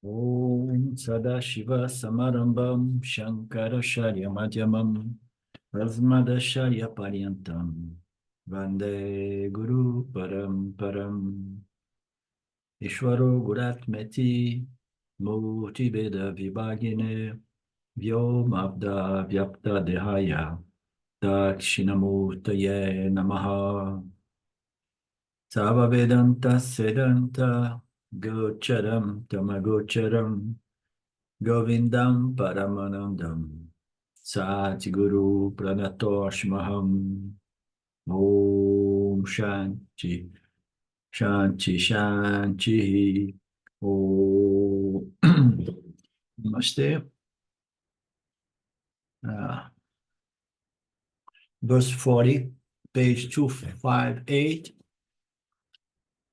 Om Sadashiva Samarambam Shankaracharya Madhyamam Rasmadacharya Paryantam Vande Guru Paramparam Ishvaro Guratmeti Murti Veda Vibhagine Vyomabda Vyapta Dehaya Dakshinamurtaye Namaha Sava Vedanta Sedanta Gocharam Tamagocharam Govindam Paramanandam Satguru Pranatoshmaham Om Shanti Shanti Shanti Om Namaste. Uh, verse 40, page 258.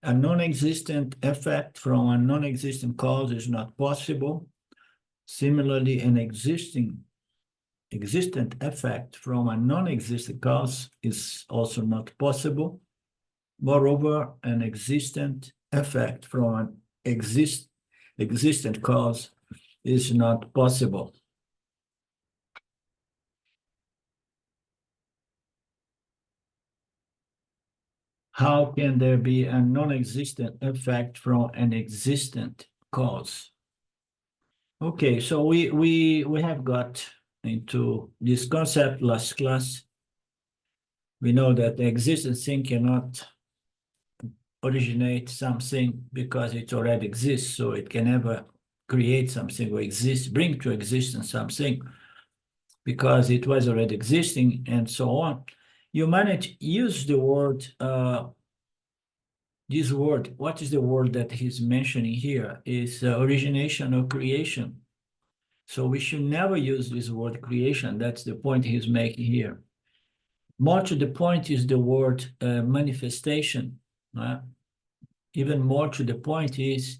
A non-existent effect from a non-existent cause is not possible. Similarly, an existent effect from a non-existent cause is also not possible. Moreover, an existent effect from an existent cause is not possible. How can there be a non-existent effect from an existent cause? Okay, so we have got into this concept last class. We know that the existent thing cannot originate something because it already exists, so it can never create something or bring to existence something because it was already existing, and so on. Humanity used the word, this word, what is the word that he's mentioning here? Is origination or creation. So we should never use this word creation. That's the point he's making here. More to the point is the word manifestation. Even more to the point is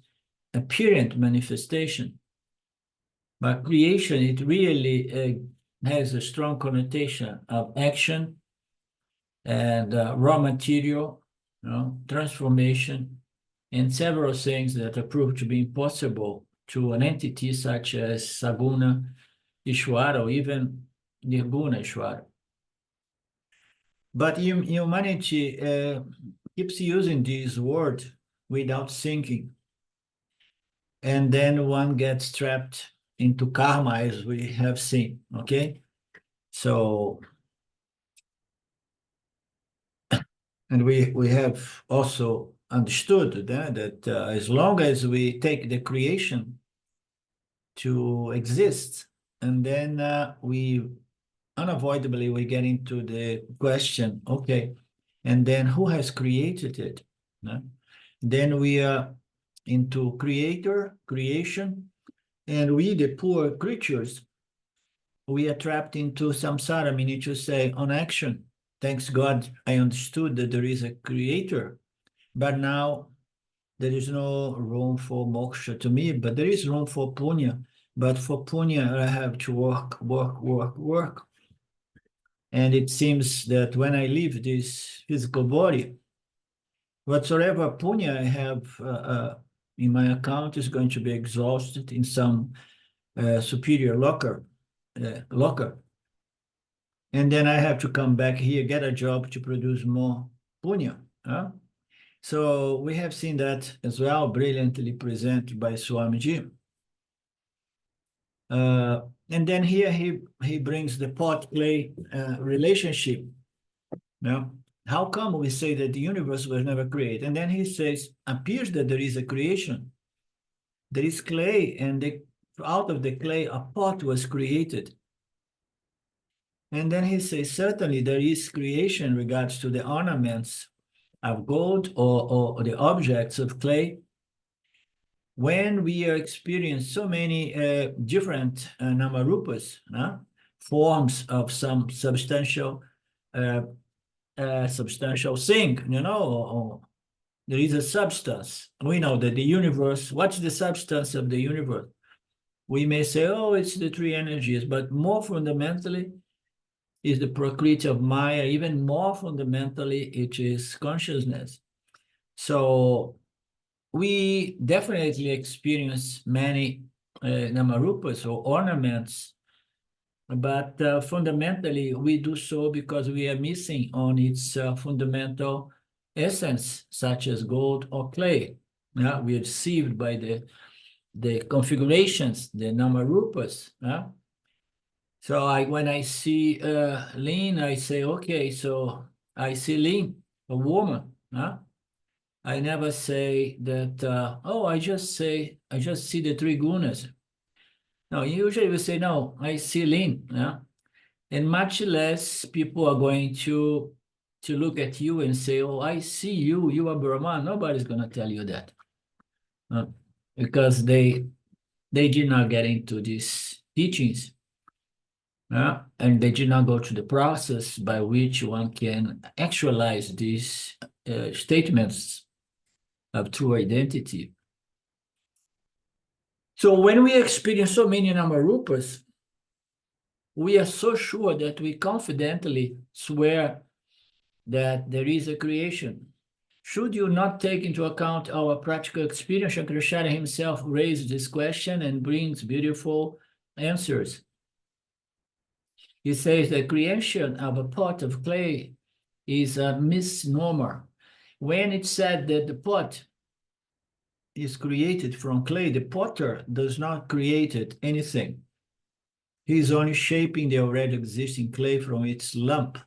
apparent manifestation. But creation, it really has a strong connotation of action and raw material, transformation, and several things that are proved to be impossible to an entity such as Saguna Ishwara or even Nirguna Ishwara. But humanity keeps using this word without thinking. And then one gets trapped into karma, as we have seen, okay? So, and we have also understood that as long as we take the creation to exist, and then we unavoidably we get into the question, okay, and then who has created it? Then we are into creation, and we, the poor creatures, we are trapped into samsara, meaning to say on action. Thanks God, I understood that there is a creator, but now there is no room for moksha to me, but there is room for punya. But for punya, I have to work. And it seems that when I leave this physical body, whatsoever punya I have in my account is going to be exhausted in some superior locker. And then I have to come back here, get a job to produce more punya. So we have seen that as well, brilliantly presented by Swamiji. And then here he brings the pot-clay relationship. Now, how come we say that the universe was never created? And then he says, appears that there is a creation. There is clay, and out of the clay, a pot was created. And then he says, certainly there is creation in regards to the ornaments of gold or the objects of clay. When we are experiencing so many different namarupas, forms of some substantial thing, or there is a substance. We know that the universe, what's the substance of the universe? We may say, oh, it's the three energies, but more fundamentally is the prakriti of Maya. Even more fundamentally, it is consciousness. So we definitely experience many namarupas or ornaments, but fundamentally we do so because we are missing on its fundamental essence, such as gold or clay. We are deceived by the configurations, the namarupas. So when I see Lynn, I say, okay, so I see Lynn, a woman. I never say that, oh, I just see the three gunas. No, usually we say, no, I see Lynn. And much less people are going to look at you and say, oh, I see you, you are Brahman. Nobody's going to tell you that. Because they did not get into these teachings. And they did not go through the process by which one can actualize these statements of true identity. So when we experience so many namarupas, we are so sure that we confidently swear that there is a creation. Should you not take into account our practical experience, Shankaracharya himself raised this question and brings beautiful answers. He says the creation of a pot of clay is a misnomer. When it's said that the pot is created from clay, the potter does not create anything. He is only shaping the already existing clay from its lump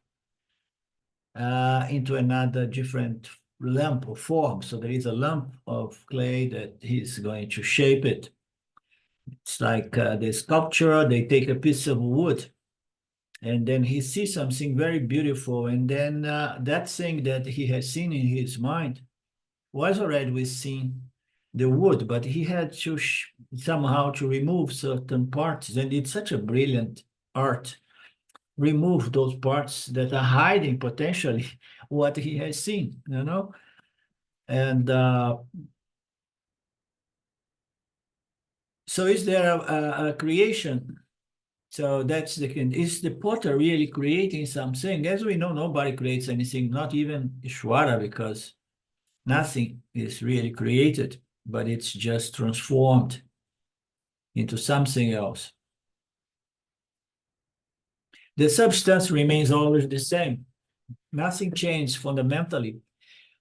into another different lump or form. So there is a lump of clay that he's going to shape it. It's like the sculpture, they take a piece of wood and then he sees something very beautiful. And then that thing that he has seen in his mind was already within the wood, but he had to somehow to remove certain parts. And it's such a brilliant art. Remove those parts that are hiding potentially what he has seen, And so is there a creation? So that's is the potter really creating something? As we know, nobody creates anything, not even Ishwara, because nothing is really created, but it's just transformed into something else. The substance remains always the same. Nothing changed fundamentally.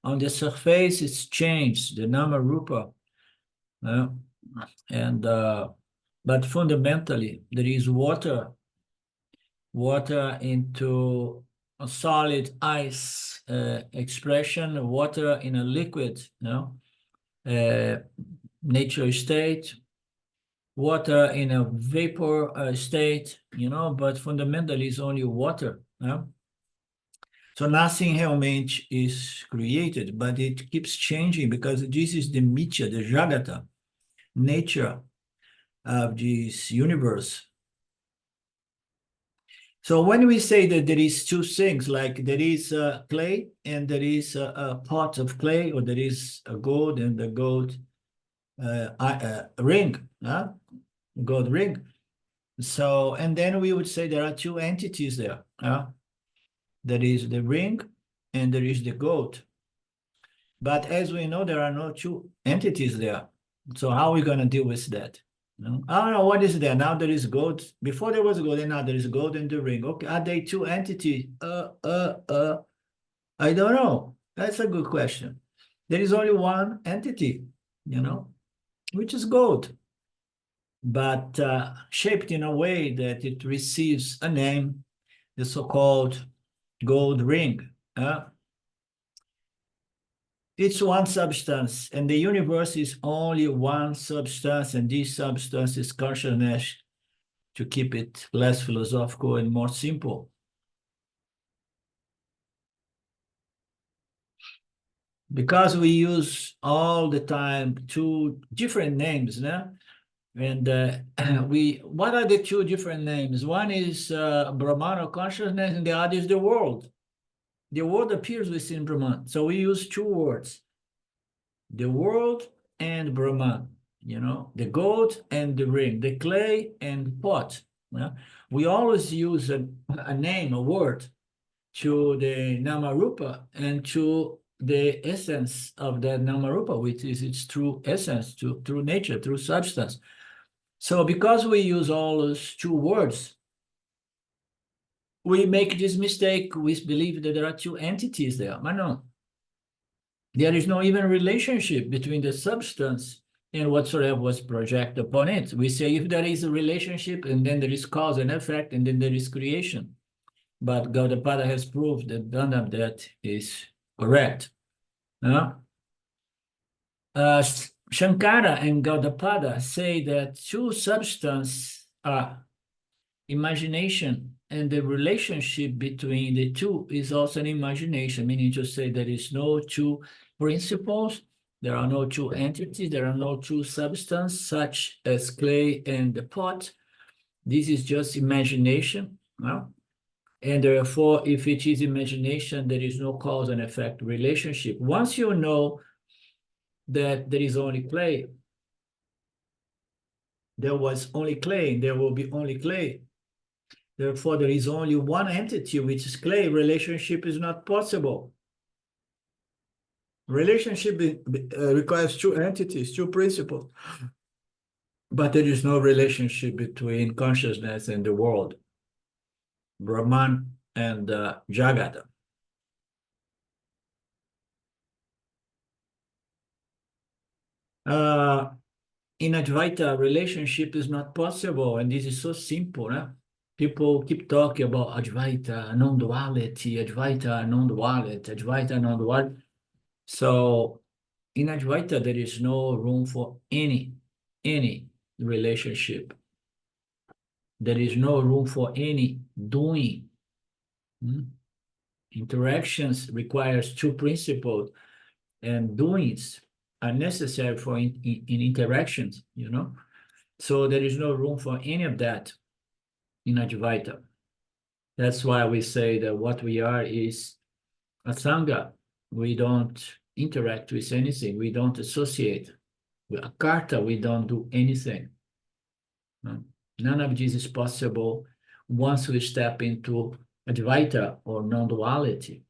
On the surface, it's changed, the nama rupa. But fundamentally, there is water into a solid ice expression, water in a liquid, nature state, water in a vapor state, but fundamentally it's only water. So nothing realmente is created, but it keeps changing because this is the mitya, the jagata, nature of this universe. So when we say that there is two things, like there is clay and there is a pot of clay, or there is a gold and a gold ring, gold ring. So, and then we would say there are two entities there. There is the ring and there is the gold. But as we know, there are no two entities there. So how are we going to deal with that? I don't know, what is there? Now there is gold. Before there was gold, and now there is gold in the ring. Okay, are they two entities? I don't know. That's a good question. There is only one entity, which is gold, but shaped in a way that it receives a name, the so-called gold ring. It's one substance, and the universe is only one substance, and this substance is consciousness, to keep it less philosophical and more simple. Because we use all the time two different names, and what are the two different names? One is Brahman or consciousness, and the other is the world. The world appears within Brahman. So we use two words, the world and Brahman, the gold and the ring, the clay and pot. We always use a name, a word, to the Namarupa and to the essence of that Namarupa, which is its true essence, true nature, true substance. So because we use all those two words, we make this mistake. We believe that there are two entities there. But no, there is no even relationship between the substance and whatsoever was projected upon it. We say if there is a relationship, and then there is cause and effect, and then there is creation. But Gaudapada has proved that none of that is correct. Shankara and Gaudapada say that two substances are imagination, and the relationship between the two is also an imagination, meaning to say there is no two principles, there are no two entities, there are no two substances, such as clay and the pot. This is just imagination. And therefore, if it is imagination, there is no cause and effect relationship. Once you know that there is only clay, there was only clay, and there will be only clay. Therefore, there is only one entity, which is clay. Relationship is not possible. Relationship requires two entities, two principles. But there is no relationship between consciousness and the world, Brahman and Jagata. In Advaita, relationship is not possible, and this is so simple. People keep talking about Advaita, non-duality, Advaita, non-duality, Advaita, non-duality. So in Advaita, there is no room for any relationship. There is no room for any doing. Interactions requires two principles, and doings are necessary for in interactions, So there is no room for any of that in Advaita. That's why we say that what we are is a Sangha. We don't interact with anything. We don't associate. With a Karta, we don't do anything. None of this is possible once we step into Advaita or non-duality.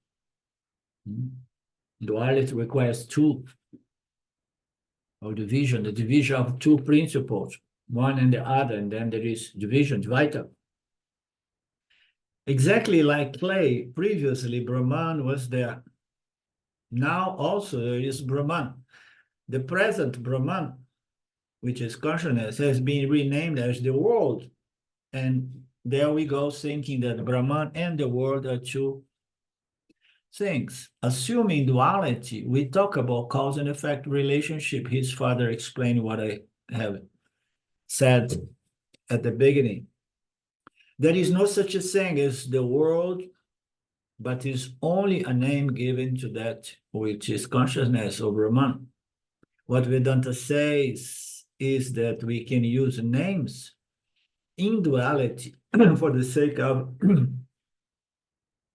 Duality requires two, or division, the division of two principles, one and the other, and then there is division, Advaita. Exactly like clay, previously Brahman was there. Now also there is Brahman. The present Brahman, which is consciousness, has been renamed as the world. And there we go, thinking that Brahman and the world are two things. Assuming duality, we talk about cause and effect relationship. His father explained what I have said at the beginning. There is no such a thing as the world, but is only a name given to that which is consciousness or Brahman. What Vedanta says is that we can use names in duality for the sake of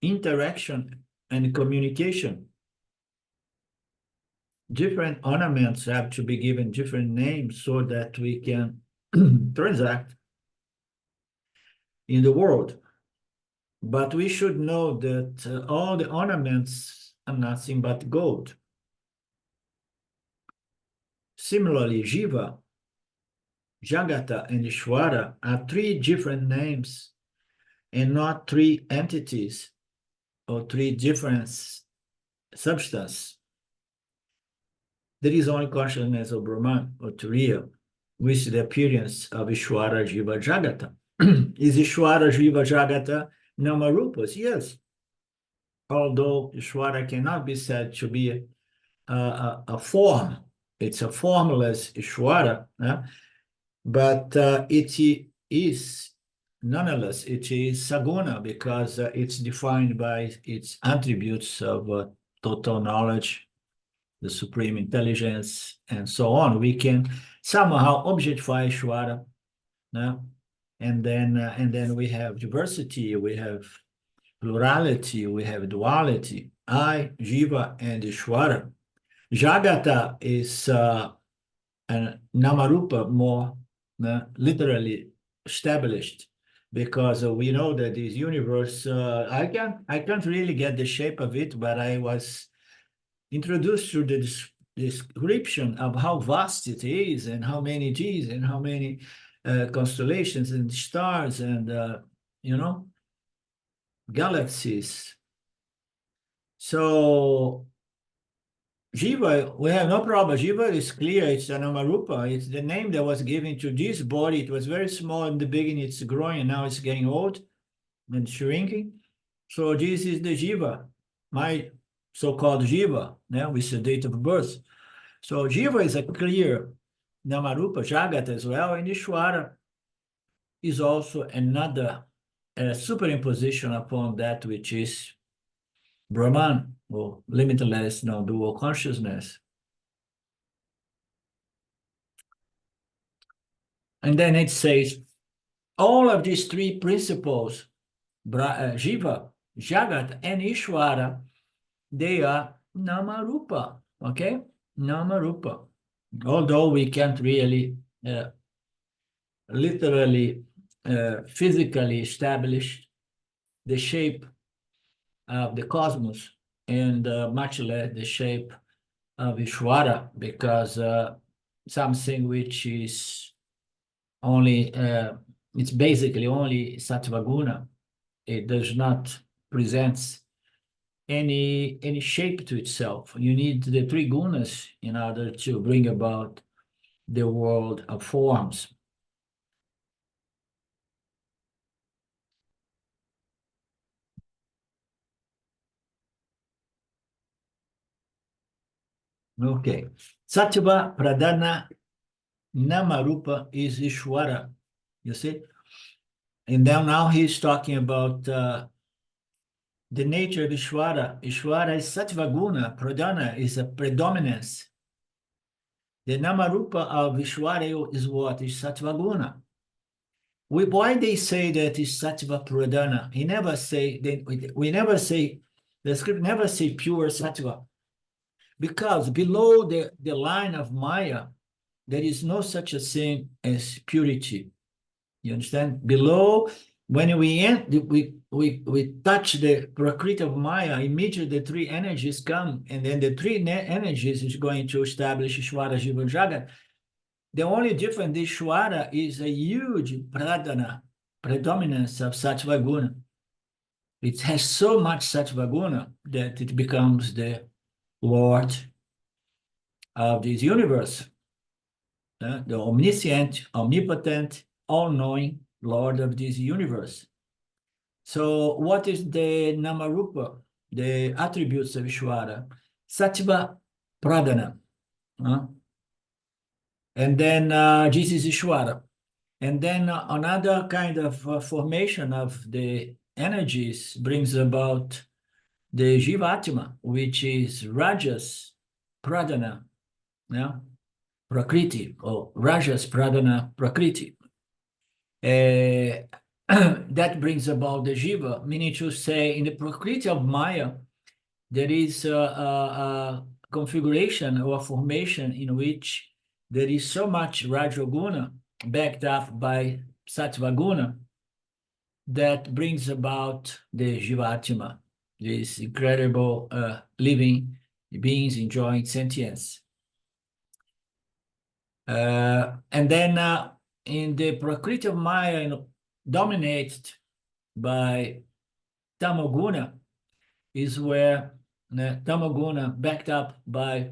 interaction and communication. Different ornaments have to be given different names so that we can transact in the world. But we should know that all the ornaments are nothing but gold. Similarly, Jiva, Jagata, and Ishvara are three different names and not three entities or three different substances. There is only consciousness of Brahman or Turiya, with the appearance of Ishvara, Jiva, Jagata. Is Ishvara, Jiva, Jagata Namarupas? Yes. Although Ishvara cannot be said to be a form, it's a formless Ishvara, but it is, nonetheless, it is Saguna because it's defined by its attributes of total knowledge, the supreme intelligence, and so on. We can somehow objectify Ishvara, and then we have diversity, we have plurality, we have duality, I, Jiva, and Ishvara. Jagata is a Namarupa more literally established, because we know that this universe, I can't really get the shape of it, but I was introduced through the description of how vast it is and how many G's and how many constellations and stars and, galaxies. So Jiva, we have no problem. Jiva is clear. It's a Namarupa. It's the name that was given to this body. It was very small in the beginning. It's growing, and now it's getting old and shrinking. So this is the Jiva, my so-called Jiva, with the date of birth. So Jiva is a clear Namarupa, Jagat as well, and Ishwara is also another superimposition upon that which is Brahman, or limitless non-dual consciousness. And then it says, all of these three principles, Jiva, Jagat, and Ishwara, they are Namarupa, okay? Namarupa. Although we can't really literally, physically establish the shape of the cosmos and much less the shape of Ishwara, because something which is only, it's basically only Sattva Guna. It does not present any shape to itself. You need the three gunas in order to bring about the world of forms. Okay. Sattva Pradhana Namarupa is Ishwara, you see? And then now he's talking about the nature of Ishwara. Ishwara is Sattva Guna, Pradhana is a predominance. The Namarupa of Ishwara is what? Is Sattva Guna. Why they say that is Sattva Pradhana? We never say, the script never say pure Sattva. Because below the line of Maya, there is no such a thing as purity. You understand? Below, when we touch the Prakriti of Maya, immediately the three energies come, and then the three energies is going to establish Ishwara, Jiva, Jagat. The only difference, the Ishwara is a huge pradhana, predominance of Sattva Guna. It has so much Sattva Guna that it becomes the Lord of this universe, the omniscient, omnipotent, all-knowing Lord of this universe. So what is the Namarupa, the attributes of Ishwara? Sattva Pradhana. And then this is Ishwara. And then another kind of formation of the energies brings about the Jivatma, which is Rajas Pradhana, Prakriti, or Rajas Pradhana Prakriti. That brings about the Jiva, meaning to say in the Prakriti of Maya, there is a configuration or a formation in which there is so much Rajoguna backed up by Sattva Guna that brings about the Jivatma, these incredible living beings enjoying sentience. And then in the Prakriti of Maya, dominated by Tamoguna, is where Tamoguna, backed up by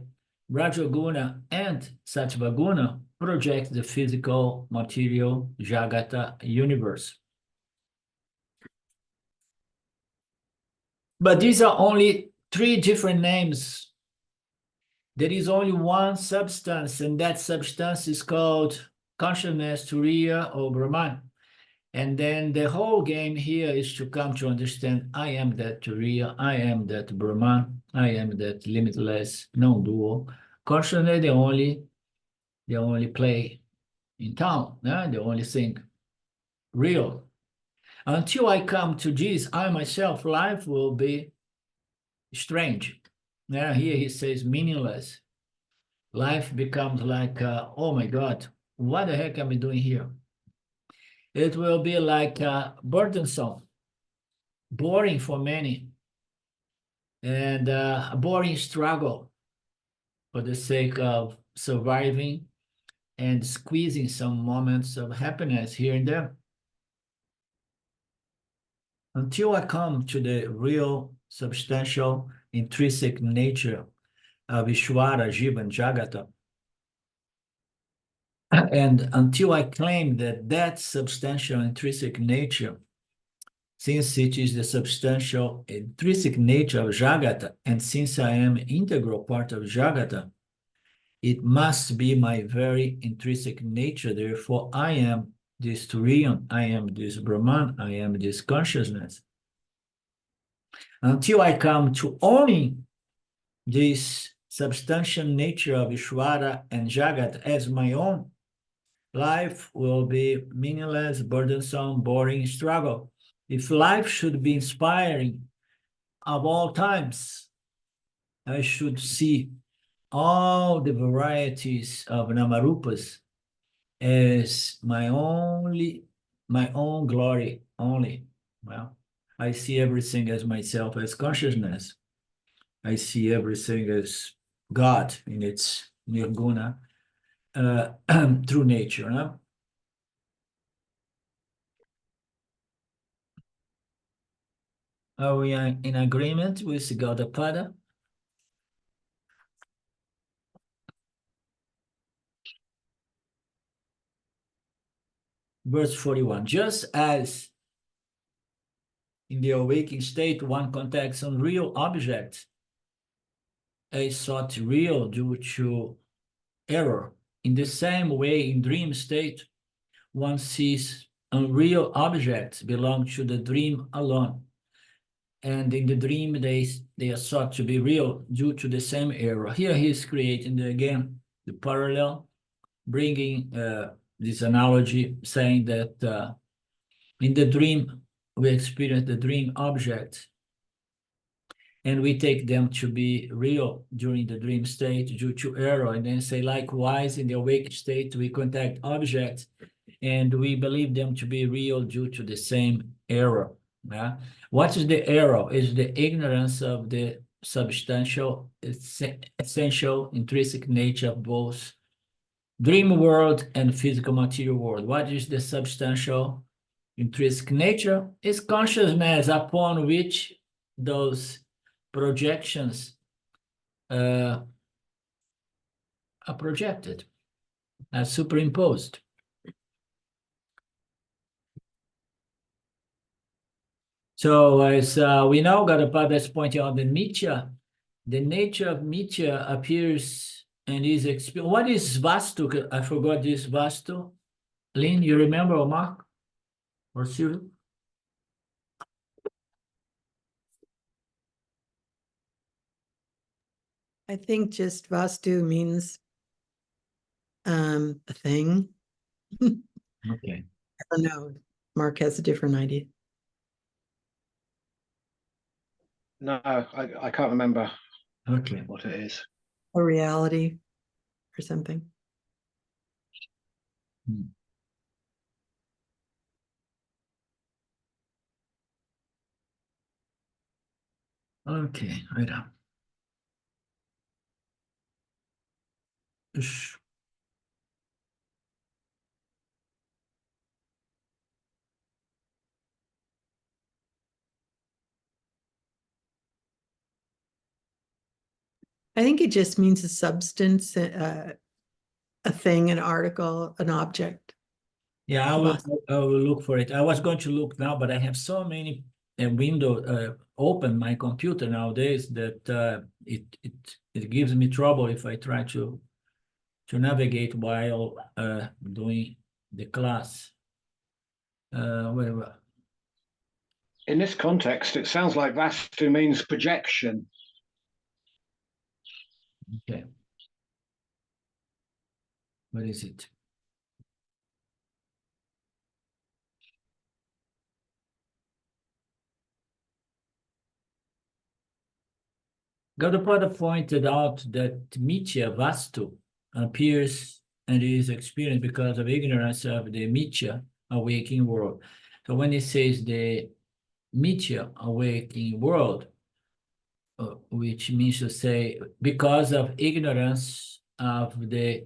Rajoguna and Sattva Guna, projects the physical, material, Jagata universe. But these are only three different names. There is only one substance, and that substance is called consciousness, Turiya, or Brahman. And then the whole game here is to come to understand, I am that Turiya, I am that Brahman, I am that limitless, non-dual. Consciousness, the only play in town, the only thing real. Until I come to this, I myself, life will be strange. Here he says meaningless. Life becomes like, oh my God, what the heck am I doing here? It will be like burdensome, boring for many, and a boring struggle. for the sake of surviving and squeezing some moments of happiness here and there. Until I come to the real, substantial, intrinsic nature of Ishvara, Jiva, and Jagata, and until I claim that that substantial, intrinsic nature, since it is the substantial, intrinsic nature of Jagata, and since I am an integral part of Jagata, it must be my very intrinsic nature. Therefore, I am this Turiyan, I am this Brahman, I am this consciousness. Until I come to owning this substantial nature of Ishvara and Jagat as my own, life will be meaningless, burdensome, boring struggle. If life should be inspiring of all times, I should see all the varieties of Namarupas as my own glory only. Well, I see everything as myself, as consciousness. I see everything as God in its nirguna through nature. No? Are we in agreement with Gaudapada? Verse 41, just as in the awaking state, one contacts unreal objects, as sought real due to error. In the same way, in dream state, one sees unreal objects belong to the dream alone. And in the dream, they are sought to be real due to the same error. Here he is creating, again, the parallel, bringing this analogy, saying that in the dream, we experience the dream objects, and we take them to be real during the dream state due to error. And then say, likewise, in the awake state, we contact objects, and we believe them to be real due to the same error. Yeah? What is the error? Is the ignorance of the substantial, essential, intrinsic nature of both dream world and physical material world. What is the substantial, intrinsic nature? Is consciousness upon which those projections are projected, are superimposed. So as we know, Gaudapada is pointing out the Mithya. The nature of Mithya appears and is experienced. What is Vastu? I forgot this Vastu. Lynn, you remember, or Mark? Or Cyril? I think just Vastu means a thing. Okay. I don't know. Mark has a different idea. No, I can't remember Okay. what it is. A reality or something. Okay, right on. I think it just means a substance, a thing, an article, an object. Yeah, I will look for it. I was going to look now, but I have so many windows open my computer nowadays that it gives me trouble if I try to navigate while doing the class. Whatever. In this context, it sounds like Vastu means projection. Okay. What is it? Gaudapada pointed out that Mithya, Vastu, appears and is experienced because of ignorance of the Mithya, awakening world. So when it says the Mithya, awakening world, which means to say, because of ignorance of the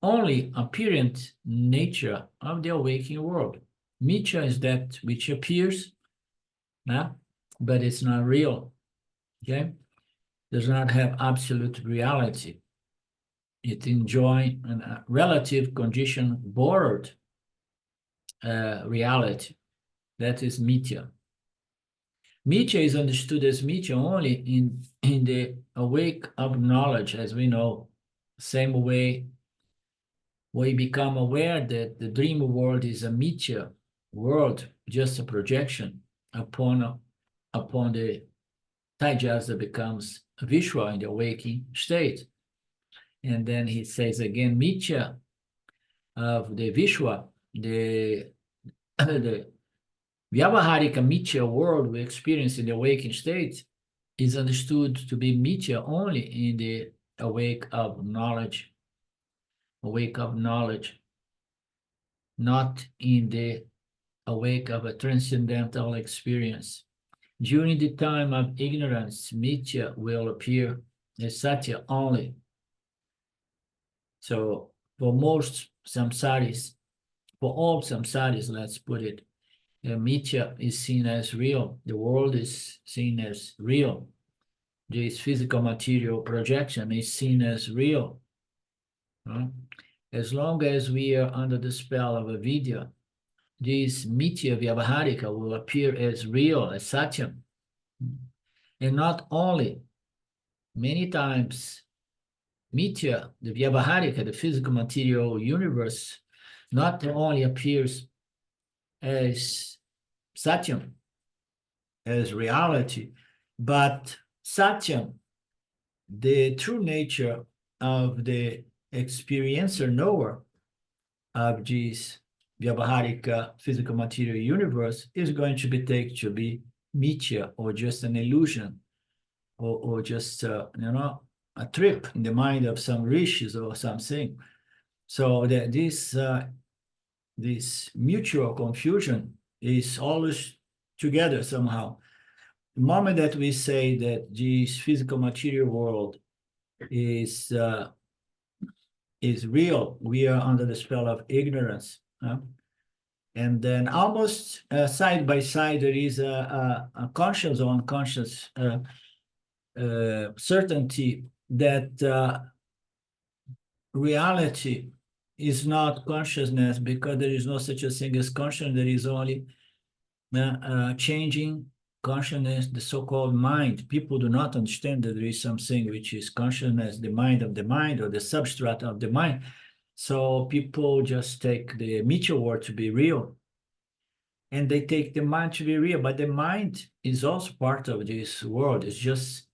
only apparent nature of the awakening world. Mithya is that which appears, but it's not real, okay? Does not have absolute reality. It enjoys a relative condition borrowed reality. That is Mithya. Mithya is understood as Mithya only in the awake of knowledge, as we know. Same way we become aware that the dream world is a Mithya world, just a projection upon the Taijas that becomes Vishwa in the waking state. And then he says again, Mithya of the Vishwa, the Vyavaharika Mithya world we experience in the waking state is understood to be Mithya only in the awake of knowledge, not in the awake of a transcendental experience. During the time of ignorance, Mithya will appear as Satya only. So for most samsaris, for all samsaris, let's put it, Mithya is seen as real. The world is seen as real. This physical material projection is seen as real. As long as we are under the spell of avidya, this Mithya Vyavaharika will appear as real, as Satyam. And not only, many times, Mithya, the Vyavaharika, the physical material universe, not only appears as Satyam, as reality, but Satyam, the true nature of the experiencer knower of this Vyavaharika physical material universe is going to be taken to be Mithya, or just an illusion, or just a trip in the mind of some rishis or something. So that this mutual confusion is always together somehow. The moment that we say that this physical material world is real, we are under the spell of ignorance. And then almost side by side, there is a conscious or unconscious certainty that reality is not consciousness, because there is no such a thing as consciousness. There is only changing consciousness, the so-called mind. People do not understand that there is something which is consciousness, the mind of the mind, or the substrate of the mind. So people just take the Mithya word to be real, and they take the mind to be real, but the mind is also part of this world. It's just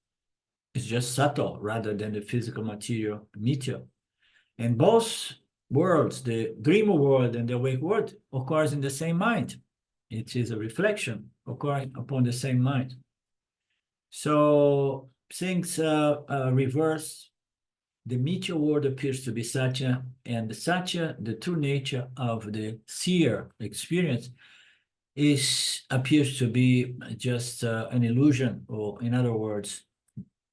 subtle rather than the physical material Mithya. And both worlds, the dream world and the awake world, occurs in the same mind. It is a reflection occurring upon the same mind. So things reverse. The Mithya world appears to be Satya, and the Satya, the true nature of the seer experience, appears to be just an illusion, or in other words,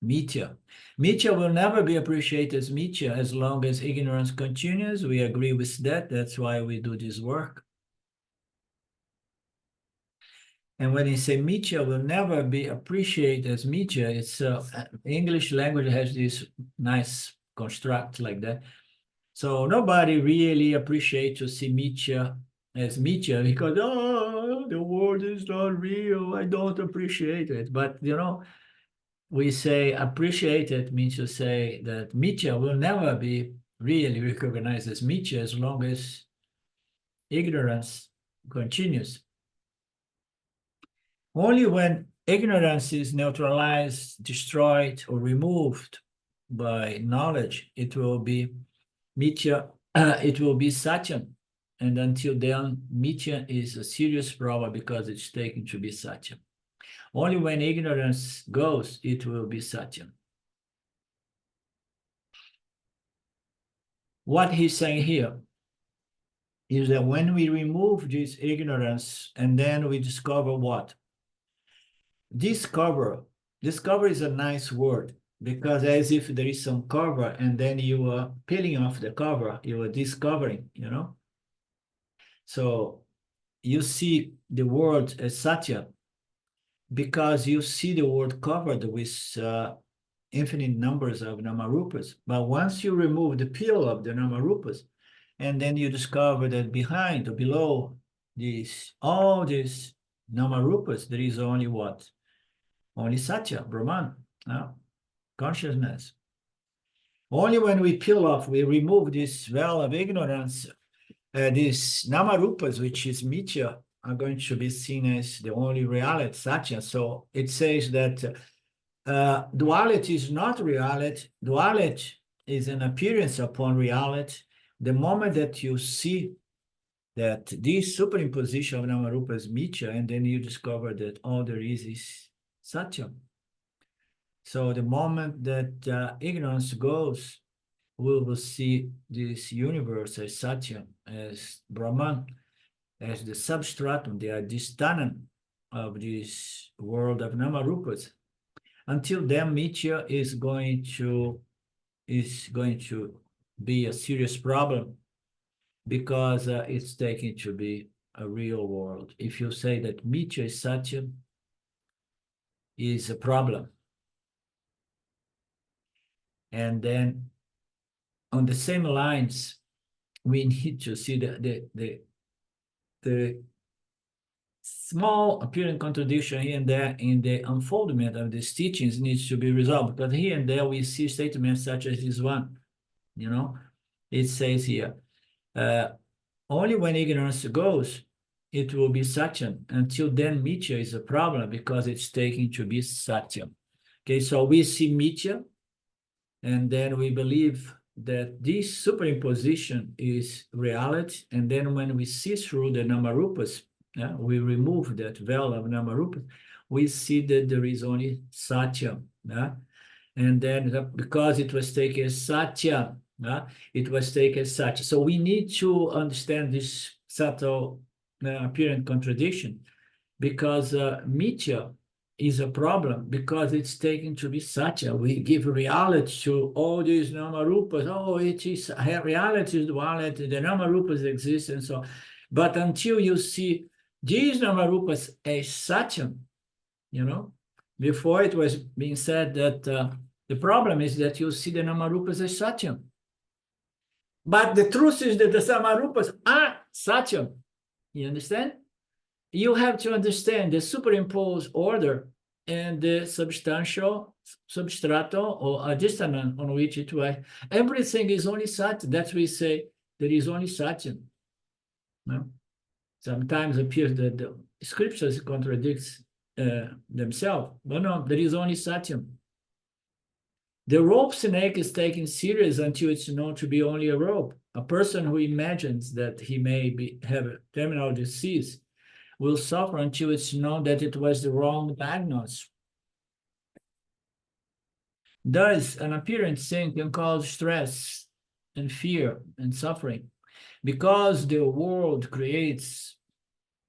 Mithya. Mithya will never be appreciated as Mithya as long as ignorance continues. We agree with that. That's why we do this work. And when you say Mithya will never be appreciated as Mithya, it's English language has this nice construct like that. So nobody really appreciates to see Mithya as Mithya, because, oh, the world is not real, I don't appreciate it. But, we say appreciate it means to say that Mithya will never be really recognized as Mithya as long as ignorance continues. Only when ignorance is neutralized, destroyed, or removed by knowledge, it will be Mithya, it will be Satyam. And until then, Mithya is a serious problem because it's taken to be Satyam. Only when ignorance goes, it will be Satyam. What he's saying here is that when we remove this ignorance, and then we discover what? Discover discover is a nice word, because as if there is some cover and then you are peeling off the cover, you are discovering, you know. So you see the word as satya because you see the world covered with infinite numbers of namarupas. But once you remove the peel of the namarupas, and then you discover that behind or below all these namarupas, there is only what? Only satya, Brahman, consciousness. Only when we peel off, we remove this veil of ignorance, these namarupas, which is mithya, are going to be seen as the only reality, satya. So it says that duality is not reality. Duality is an appearance upon reality. The moment that you see that this superimposition of namarupa is mithya, and then you discover that all there is satya. So the moment that ignorance goes, we will see this universe as satya, as Brahman, as the substratum, the adhisthanam of this world of namarupas. Until then, mithya is going to be a serious problem, because it's taken to be a real world. If you say that mithya is satya, is a problem. And then on the same lines, we need to see the small apparent contradiction here and there in the unfoldment of these teachings needs to be resolved, because here and there we see statements such as this one, you know. It says here, only when ignorance goes, it will be satya. Until then, mithya is a problem because it's taken to be satya. Okay, so we see mithya, and then we believe that this superimposition is reality. And then when we see through the namarupas, we remove that veil of namarupas, we see that there is only satya. And then because it was taken as satya, it was taken as satya. So we need to understand this subtle apparent contradiction, because mithya is a problem because it's taken to be satya. We give reality to all these namarupas. Oh, it is reality is duality, the namarupas exist, and so. But until you see these namarupas as satya, you know, before it was being said that the problem is that you see the namarupas as satya. But the truth is that the namarupas are satya. You understand? You have to understand the superimposed order and the substantial substratum or adhisthanam on which it was. Everything is only satya. That's we say there is only satya. No? Sometimes appears that the scriptures contradicts themselves, but no, there is only satya. The rope snake is taken serious until it's known to be only a rope. A person who imagines that he may have a terminal disease will suffer until it's known that it was the wrong diagnosis. Thus, an apparent sin can cause stress and fear and suffering. Because the world creates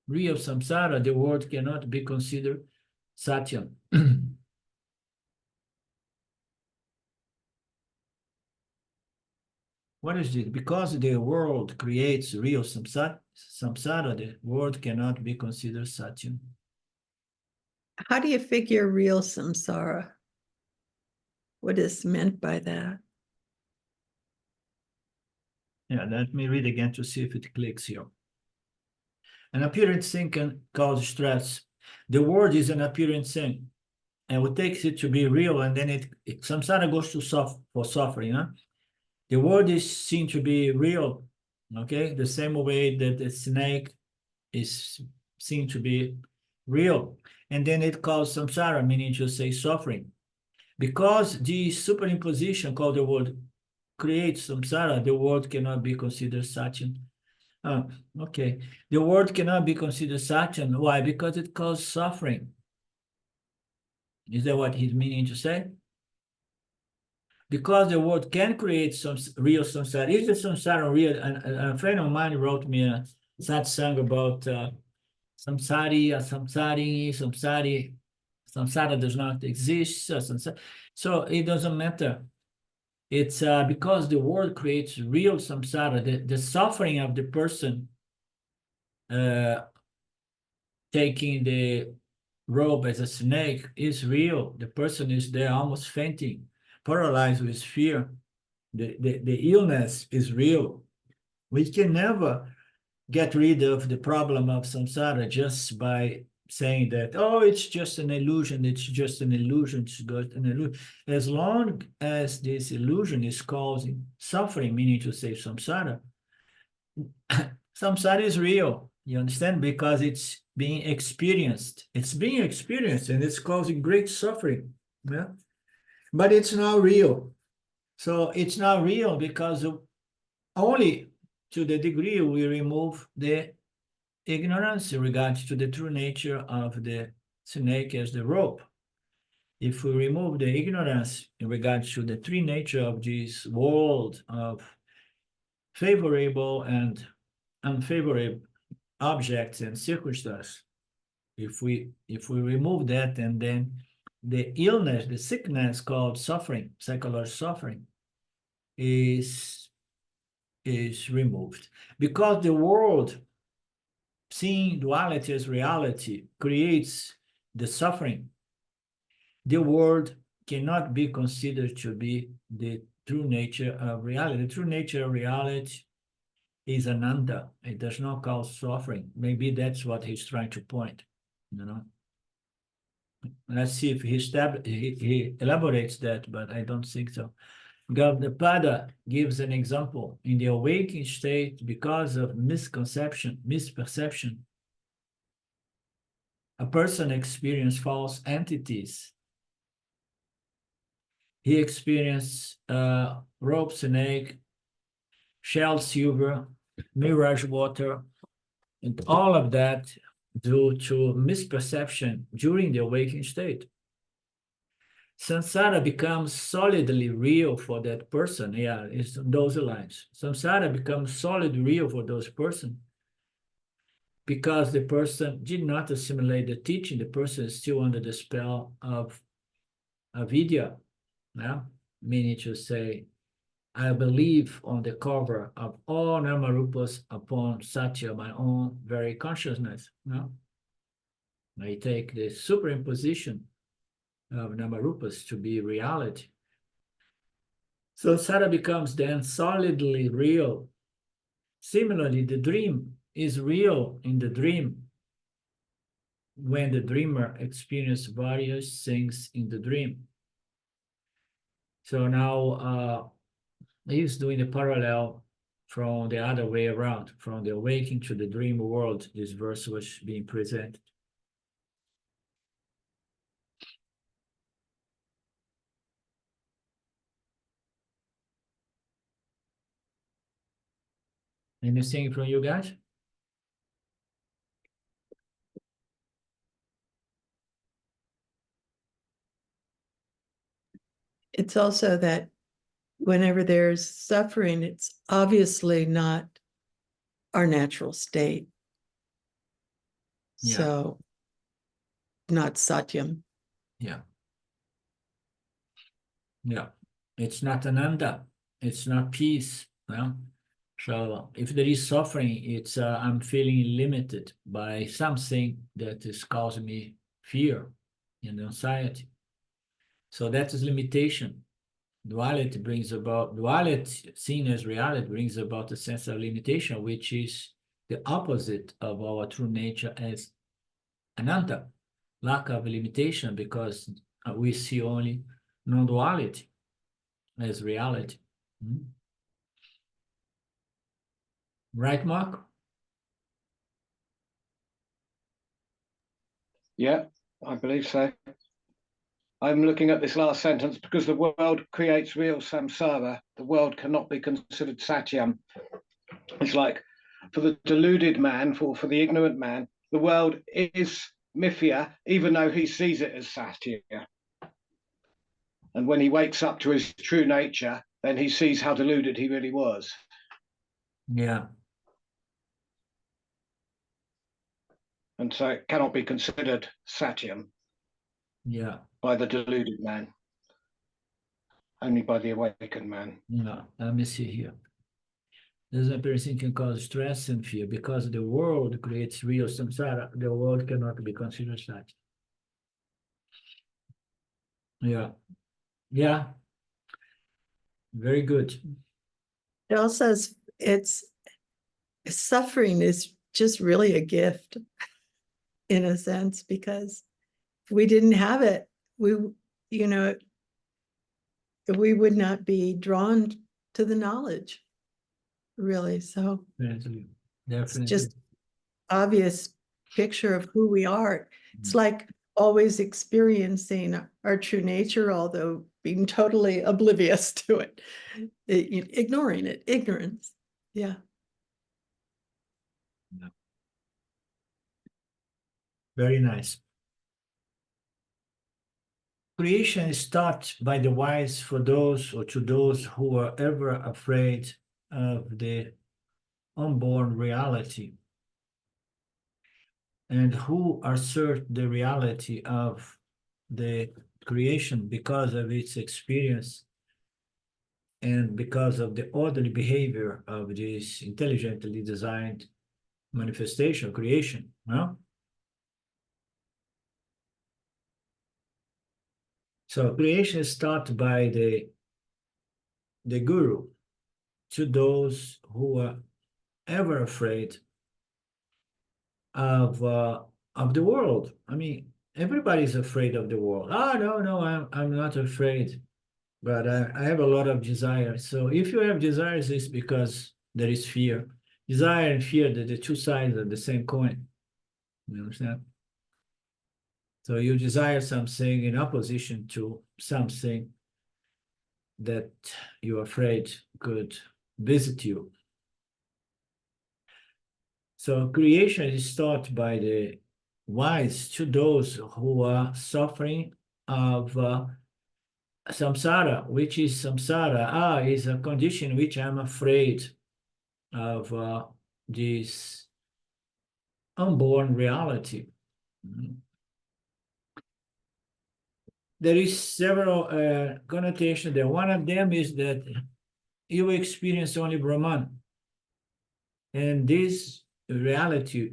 real samsara, the world cannot be considered satya. What is it? Because the world creates real samsara, the world cannot be considered satya. How do you figure real samsara? What is meant by that? Yeah, let me read again to see if it clicks here. An apparent sin can cause stress. The world is an apparent sin, and what takes it to be real, and then samsara goes to for suffering. Huh? The world is seen to be real, okay? The same way that the snake is seen to be real. And then it calls samsara, meaning to say suffering. Because the superimposition called the world creates samsara, the world cannot be considered satya. Okay. The world cannot be considered satya. Why? Because it causes suffering. Is that what he's meaning to say? Because the world can create some real samsara. Is the samsara real? And a friend of mine wrote me a satsang about samsari, samsari. Samsara does not exist. So it doesn't matter. It's because the world creates real samsara, the suffering of the person taking the rope as a snake is real. The person is there almost fainting, paralyzed with fear. The illness is real. We can never get rid of the problem of samsara just by saying that, oh, it's just an illusion, it's just an illusion, it's just an illusion. As long as this illusion is causing suffering, meaning to say samsara, samsara is real, you understand? Because it's being experienced. It's being experienced and it's causing great suffering. Yeah. But it's not real. So it's not real because only to the degree we remove the ignorance in regards to the true nature of the snake as the rope. If we remove the ignorance in regards to the true nature of this world of favorable and unfavorable objects and circumstances, if we remove that, and then the illness, the sickness called suffering, psychological suffering, is removed. Because the world, seeing duality as reality, creates the suffering. The world cannot be considered to be the true nature of reality. The true nature of reality is ananda. It does not cause suffering. Maybe that's what he's trying to point, you know. Let's see if he elaborates that, but I don't think so. Gaudapada gives an example. In the awakened state, because of misperception, a person experiences false entities. He experienced rope snake, shell silver, mirage water, and all of that due to misperception during the awakened state. Samsara becomes solidly real for that person. Yeah, it's those lines. Samsara becomes solid real for those person because the person did not assimilate the teaching. The person is still under the spell of avidya. Yeah? Meaning to say, I believe on the cover of all Namarupas upon Satya, my own very consciousness. No? I take the superimposition of Namarupas to be reality. So Samsara becomes then solidly real. Similarly, the dream is real in the dream when the dreamer experiences various things in the dream. So now he's doing the parallel from the other way around, from the awakening to the dream world. This verse was being presented. Anything from you guys? It's also that whenever there's suffering, it's obviously not our natural state. Yeah. So not satyam. Yeah. Yeah. It's not ananda. It's not peace. Yeah. So if there is suffering, it's I'm feeling limited by something that is causing me fear and anxiety. So that is limitation. Duality brings about, duality seen as reality brings about a sense of limitation, which is the opposite of our true nature as ananta, lack of limitation, because we see only non-duality as reality. Right, Mark? Yeah, I believe so. I'm looking at this last sentence. Because the world creates real samsara, the world cannot be considered satyam. It's like for the deluded man, for the ignorant man, the world is mithya, even though he sees it as satya. And when he wakes up to his true nature, then he sees how deluded he really was. Yeah. And so it cannot be considered satyam. Yeah. by the deluded man, only by the awakened man. No, let me see here. This appearance can cause stress and fear because the world creates real samsara. The world cannot be considered such. Yeah. Yeah. Very good. It also says it's suffering is just really a gift in a sense, because if we didn't have it, we would not be drawn to the knowledge, really. So Definitely. it's Definitely. just obvious picture of who we are. It's like always experiencing our true nature, although being totally oblivious to it, ignoring it, ignorance. Yeah. Very nice. Creation is taught by the wise for those or to those who are ever afraid of the unborn reality and who assert the reality of the creation because of its experience and because of the orderly behavior of this intelligently designed manifestation, creation. No? So creation is taught by the guru to those who are ever afraid of the world. I mean, everybody's afraid of the world. Oh, no, I'm not afraid, but I have a lot of desires. So if you have desires, it's because there is fear. Desire and fear, the two sides of the same coin. You understand? So you desire something in opposition to something that you're afraid could visit you. So creation is taught by the wise to those who are suffering of samsara, which is samsara. Is a condition which I'm afraid of this unborn reality. There is several connotations there. One of them is that you experience only Brahman. And this reality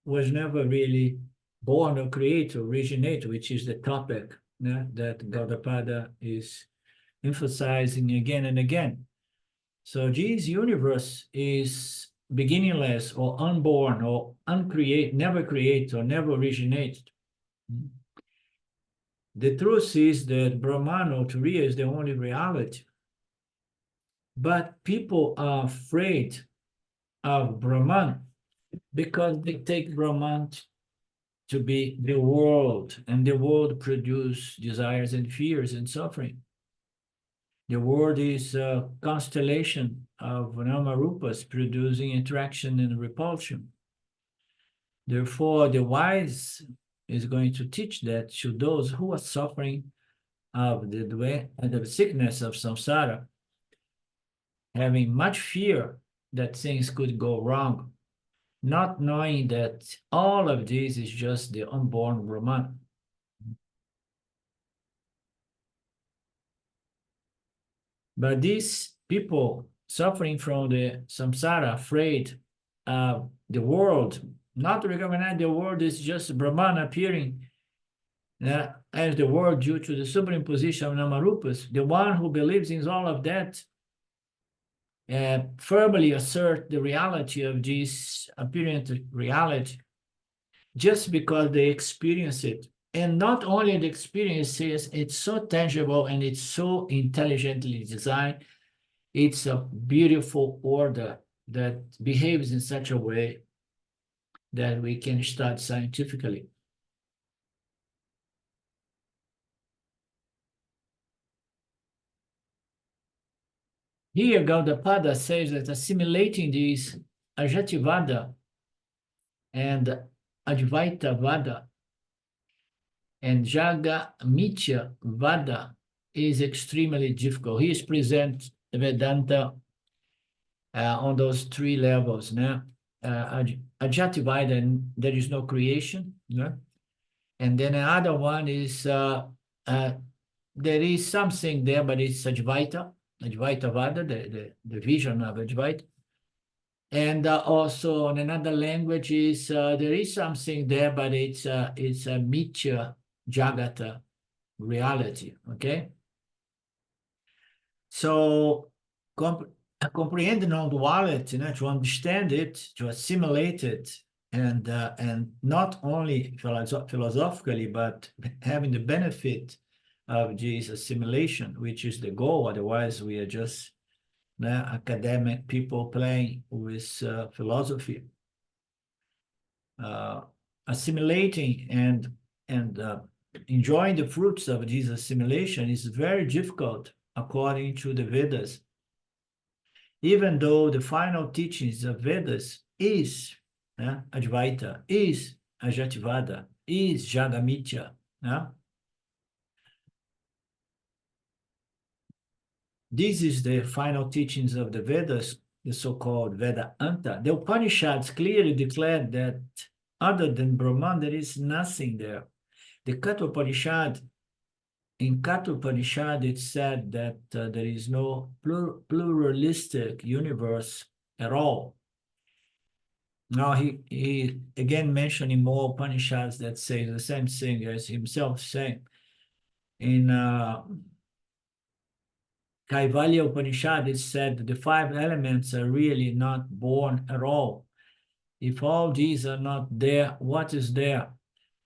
was never really born or created, originate, which is the topic that Gaudapada is emphasizing again and again. So this universe is beginningless or unborn or uncreate, never created or never originated. The truth is that Brahman or Turiya is the only reality. But people are afraid of Brahman because they take Brahman to be the world, and the world produces desires and fears and suffering. The world is a constellation of Namarupas producing attraction and repulsion. Therefore, the wise is going to teach that to those who are suffering of the sickness of samsara, having much fear that things could go wrong, not knowing that all of this is just the unborn Brahman. But these people suffering from the samsara, afraid of the world, not recognize the world is just Brahman appearing as the world due to the superimposition of Namarupas, the one who believes in all of that firmly assert the reality of this apparent reality just because they experience it. And not only the experiences, it's so tangible and it's so intelligently designed. It's a beautiful order that behaves in such a way that we can study scientifically. Here, Gaudapada says that assimilating these Ajativada and Advaita Vada and Jagamitya Vada is extremely difficult. He is present Vedanta on those three levels. Ajativada, there is no creation. And then another one is there is something there, but it's Advaita Vada, the vision of Advaita. And also in another language is there is something there, but it's a Mithya Jagata reality. Okay. So comprehend non-duality, to understand it, to assimilate it, and not only philosophically, but having the benefit of this assimilation, which is the goal. Otherwise, we are just academic people playing with philosophy. Assimilating and enjoying the fruits of this assimilation is very difficult according to the Vedas. Even though the final teachings of Vedas is Advaita, is Ajativada, is Jagamitya. This is the final teachings of the Vedas, the so-called Vedanta. The Upanishads clearly declared that other than Brahman, there is nothing there. The Katha Upanishad, in Katha Upanishad, it said that there is no pluralistic universe at all. Now he again mentioning more Upanishads that say the same thing as himself saying. In Kaivalya Upanishad, it said that the 5 elements are really not born at all. If all these are not there, what is there?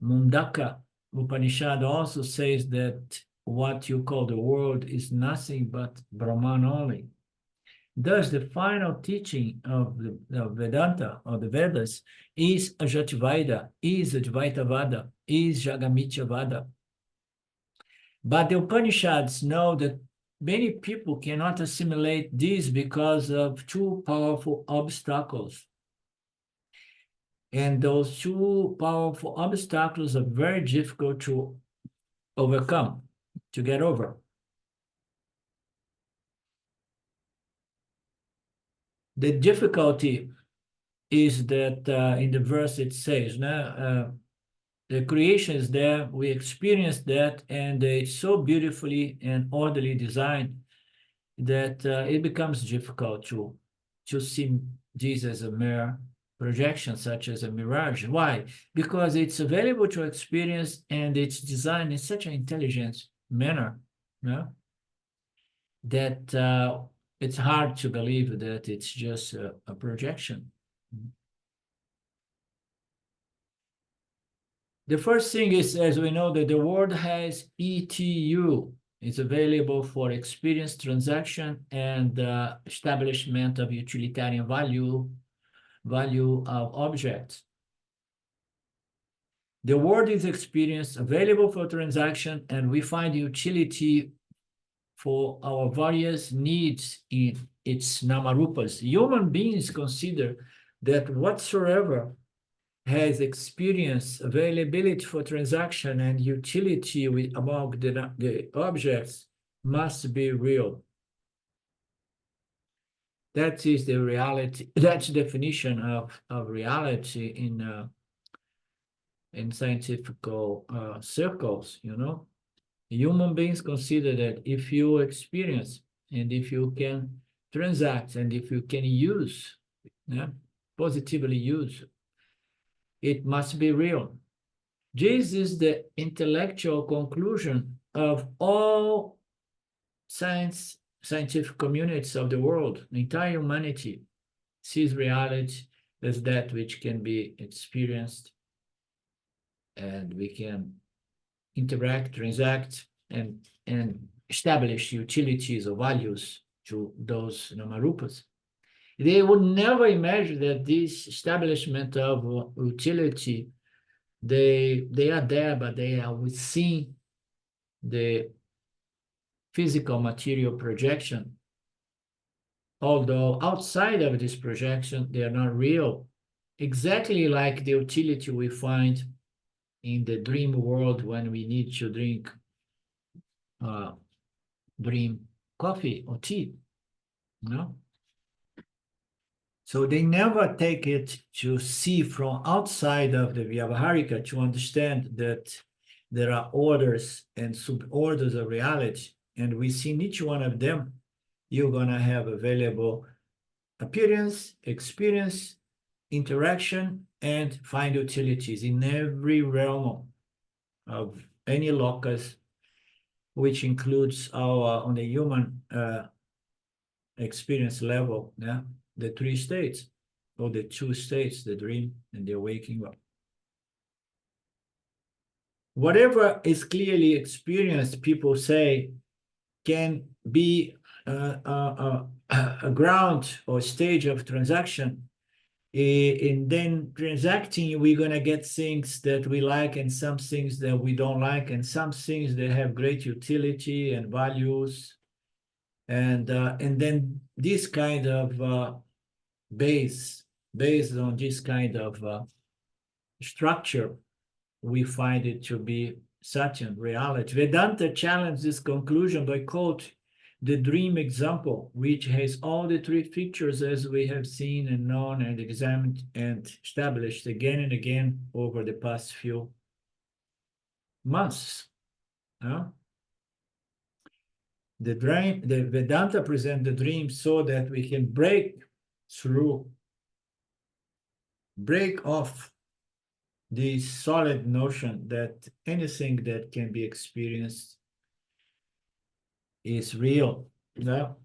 Mandukya Upanishad also says that what you call the world is nothing but Brahman only. Thus, the final teaching of the Vedanta, or the Vedas, is Ajativada, is Advaitavada, is Jagamityavada. But the Upanishads know that many people cannot assimilate this because of 2 powerful obstacles. And those 2 powerful obstacles are very difficult to overcome, to get over. The difficulty is that in the verse it says, the creation is there, we experience that, and it's so beautifully and orderly designed that it becomes difficult to see this as a mere projection, such as a mirage. Why? Because it's available to experience, and it's designed in such an intelligent manner, that it's hard to believe that it's just a projection. The first thing is, as we know, that the world has ETU. It's available for experience, transaction, and establishment of utilitarian value of objects. The world is experience, available for transaction, and we find utility for our various needs in its namarupas. Human beings consider that whatsoever has experience, availability for transaction, and utility among the objects must be real. That is the reality. That's the definition of reality in scientific circles. Human beings consider that if you experience, and if you can transact, and if you can use, positively use, it must be real. This is the intellectual conclusion of all scientific communities of the world. The entire humanity sees reality as that which can be experienced, and we can interact, transact, and establish utilities or values to those namarupas. They would never imagine that this establishment of utility, they are there, but they are within the physical material projection. Although outside of this projection, they are not real. Exactly like the utility we find in the dream world when we need to drink dream coffee or tea, So they never take it to see from outside of the Vyavaharika to understand that there are orders and suborders of reality. And within each one of them, you're going to have available appearance, experience, interaction, and find utilities in every realm of any locus, which includes our, on the human experience level, yeah, the three states, or the two states, the dream and the waking up. Whatever is clearly experienced, people say, can be a ground or stage of transaction. And then transacting, we're going to get things that we like and some things that we don't like, and some things that have great utility and values. And then this kind of based on this kind of structure, we find it to be Satyam, reality. Vedanta challenged this conclusion by quote the dream example, which has all the three features as we have seen and known and examined and established again and again over the past few months. The dream, the Vedanta present the dream so that we can break off this solid notion that anything that can be experienced is real. The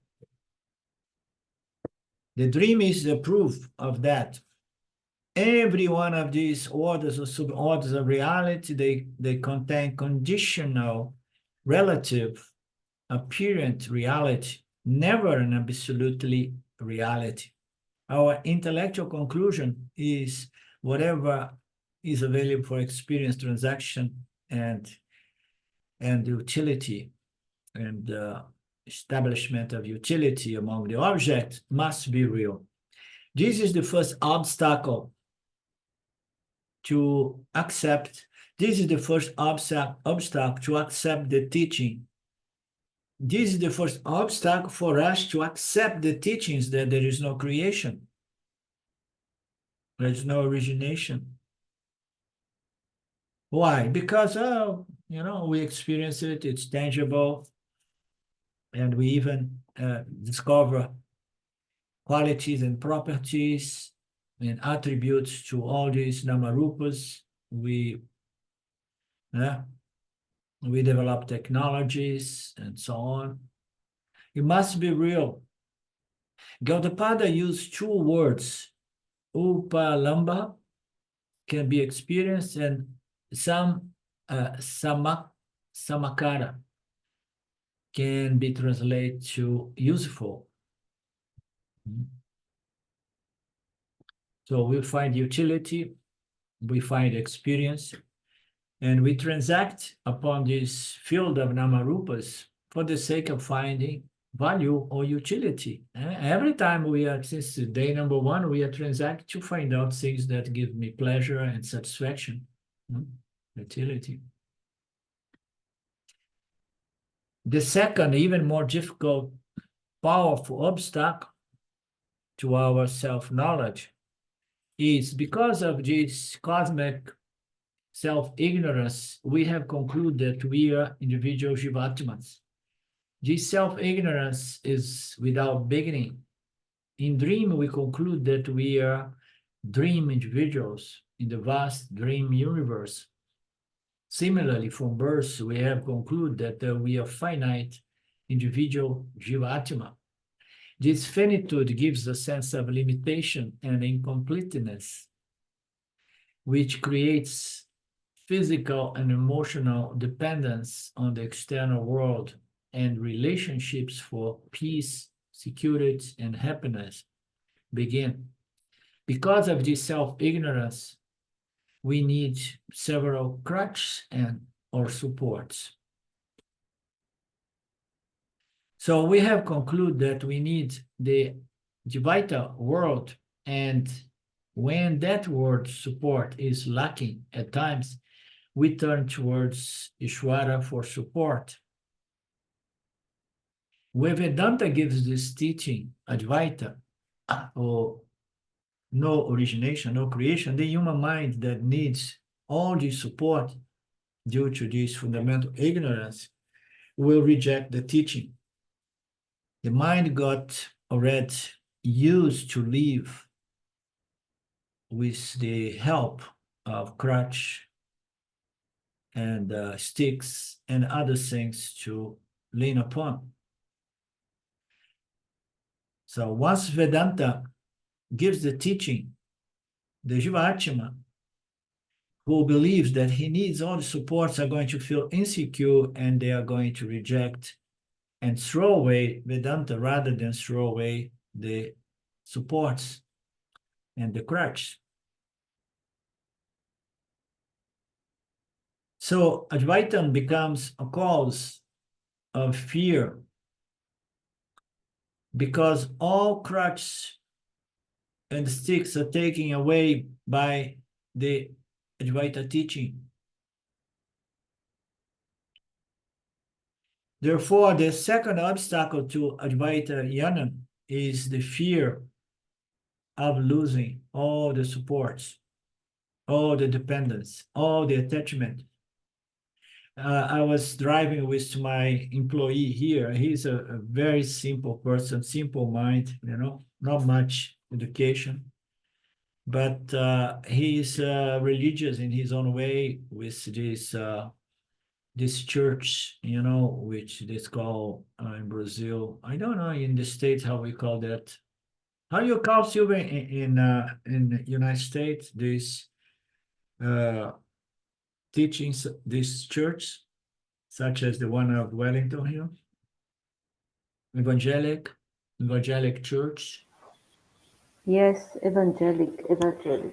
dream is the proof of that. Every one of these orders or suborders of reality, they contain conditional, relative, apparent reality, never an absolutely reality. Our intellectual conclusion is whatever is available for experience, transaction, and utility, and establishment of utility among the objects must be real. This is the first obstacle to accept. This is the first obstacle to accept the teaching. This is the first obstacle for us to accept the teachings that there is no creation. There is no origination. Why? Because, we experience it, it's tangible, and we even discover qualities and properties and attributes to all these namarupas. We develop technologies and so on. It must be real. Gaudapada used two words, upalamba, can be experienced, and samakara can be translated to useful. So we find utility, we find experience, and we transact upon this field of namarupas for the sake of finding value or utility. Every time we are, since day number one, we are transacting to find out things that give me pleasure and satisfaction, utility. The second, even more difficult, powerful obstacle to our self-knowledge is because of this cosmic self-ignorance, we have concluded that we are individual jivatmas. This self-ignorance is without beginning. In dream, we conclude that we are dream individuals in the vast dream universe. Similarly, from birth, we have concluded that we are finite individual jivatma. This finitude gives a sense of limitation and incompleteness, which creates physical and emotional dependence on the external world and relationships for peace, security, and happiness begin. Because of this self-ignorance, we need several crutches or supports. So we have concluded that we need the Dvaita world, and when that world support is lacking at times, we turn towards Ishvara for support. When Vedanta gives this teaching, Advaita, or no origination, no creation, the human mind that needs all this support due to this fundamental ignorance will reject the teaching. The mind got already used to live with the help of crutch and sticks and other things to lean upon. So once Vedanta gives the teaching, the Jivatma, who believes that he needs all the supports, are going to feel insecure and they are going to reject and throw away Vedanta rather than throw away the supports and the crutch. So Advaitam becomes a cause of fear because all crutches and sticks are taken away by the Advaita teaching. Therefore, the second obstacle to Advaita Jnana is the fear of losing all the supports, all the dependence, all the attachment. I was driving with my employee here. He's a very simple person, simple mind, not much education. But he's religious in his own way with this church, which they call in Brazil. I don't know in the States how we call that. How do you call, Silvia, in the United States, this teachings, this church, such as the one of Wellington here? Evangelic church. Yes, evangelic.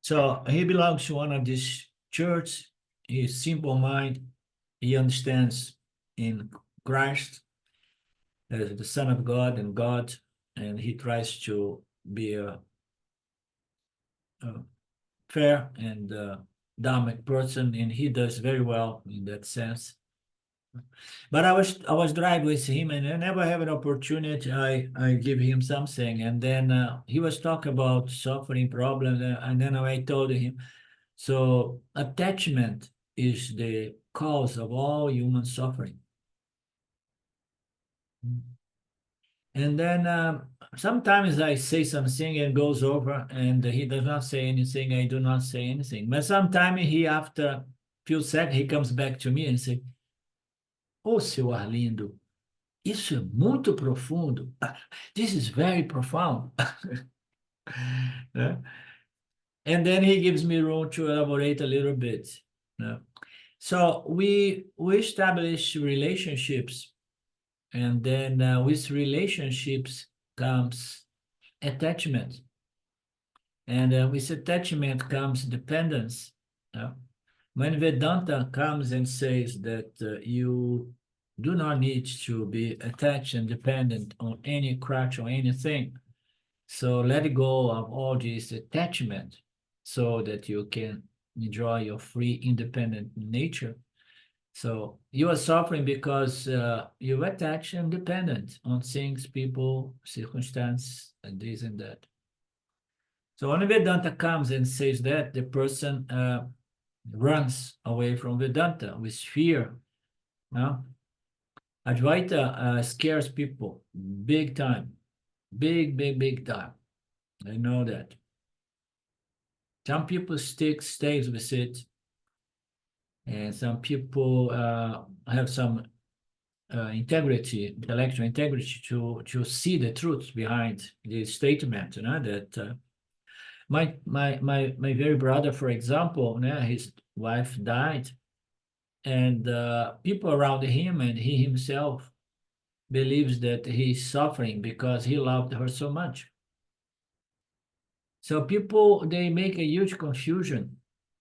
So he belongs to one of these church. He's simple mind. He understands in Christ as the Son of God and God, and he tries to be a fair and dharmic person, and he does very well in that sense. But I was driving with him, and I never have an opportunity. I give him something, and then he was talking about suffering problems, and then I told him, so attachment is the cause of all human suffering. And then sometimes I say something and goes over, and he does not say anything. I do not say anything. But sometimes he, after a few seconds, he comes back to me and says, "Oh, seu Arlindo, isso é muito profundo. This is very profound." And then he gives me room to elaborate a little bit. So we establish relationships, and then with relationships comes attachment, and with attachment comes dependence. When Vedanta comes and says that you do not need to be attached and dependent on any crutch or anything, so let go of all this attachment so that you can enjoy your free, independent nature. So you are suffering because you attach and dependent on things, people, circumstance, and this and that. So when Vedanta comes and says that, the person runs away from Vedanta with fear. Advaita scares people big time, big time. I know that. Some people stays with it, and some people have some integrity, intellectual integrity to see the truth behind the statement. That my very brother, for example, his wife died, and people around him and he himself believes that he's suffering because he loved her so much. So people, they make a huge confusion.